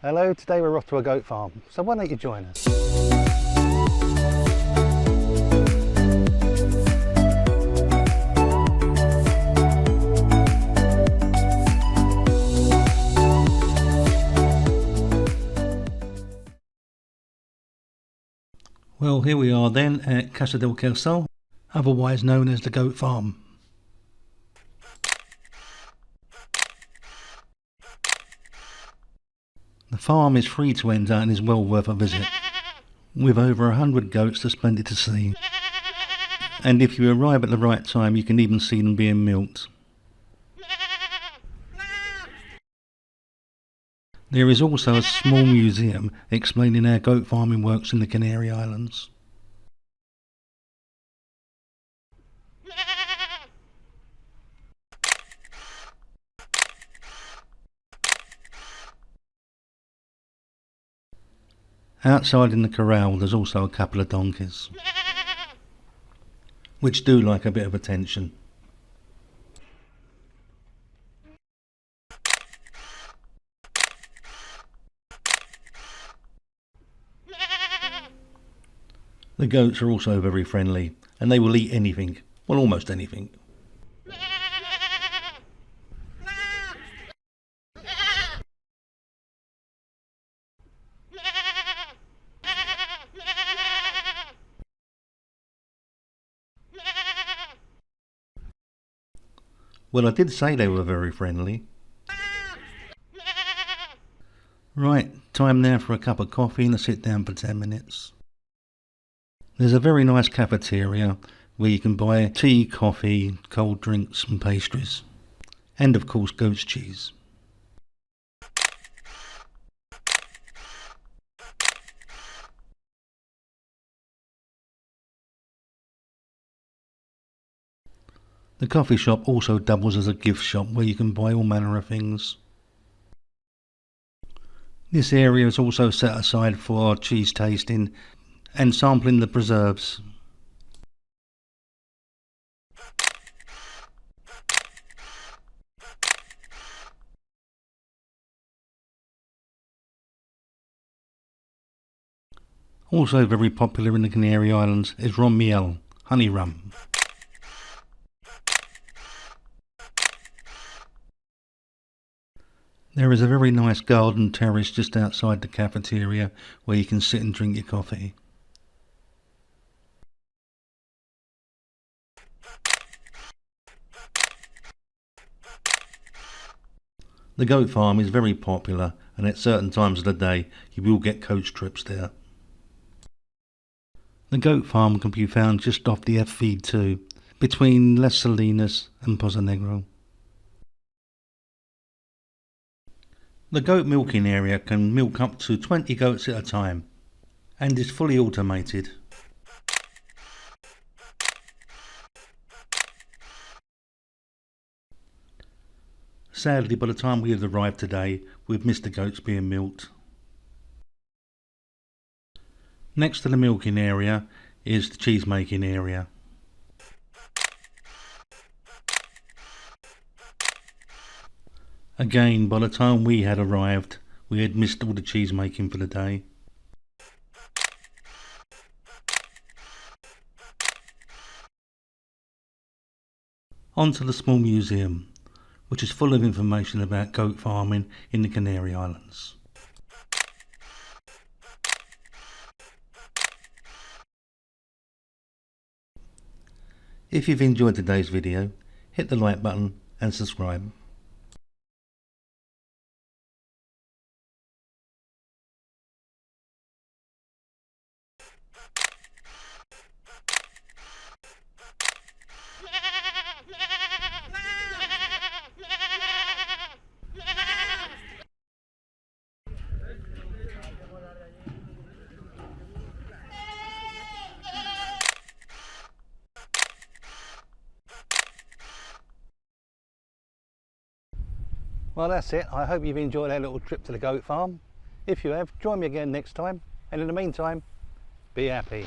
Hello, today we're off to a goat farm, so why don't you join us? Well, here we are then at Casa del Queso, otherwise known as the goat farm. The farm is free to enter and is well worth a visit. With over 100 goats, they're splendid to see. And if you arrive at the right time, you can even see them being milked. There is also a small museum explaining how goat farming works in the Canary Islands. Outside in the corral there's also a couple of donkeys, which do like a bit of attention. The goats are also very friendly, and they will eat anything, well, almost anything. Well, I did say they were very friendly. Right, time now for a cup of coffee and a sit down for 10 minutes. There's a very nice cafeteria where you can buy tea, coffee, cold drinks and pastries. And of course goat's cheese. The coffee shop also doubles as a gift shop where you can buy all manner of things. This area is also set aside for cheese tasting and sampling the preserves. Also very popular in the Canary Islands is ron miel, honey rum. There is a very nice garden terrace just outside the cafeteria where you can sit and drink your coffee. The goat farm is very popular, and at certain times of the day you will get coach trips there. The goat farm can be found just off the FV2 between Les Salinas and Pozo Negro. The goat milking area can milk up to 20 goats at a time and is fully automated. Sadly, by the time we have arrived today, we've missed the goats being milked. Next to the milking area is the cheese making area. Again, by the time we had arrived, we had missed all the cheese making for the day. On to the small museum, which is full of information about goat farming in the Canary Islands. If you've enjoyed today's video, hit the like button and subscribe. Well, that's it. I hope you've enjoyed our little trip to the goat farm. If you have, join me again next time, and in the meantime, be happy.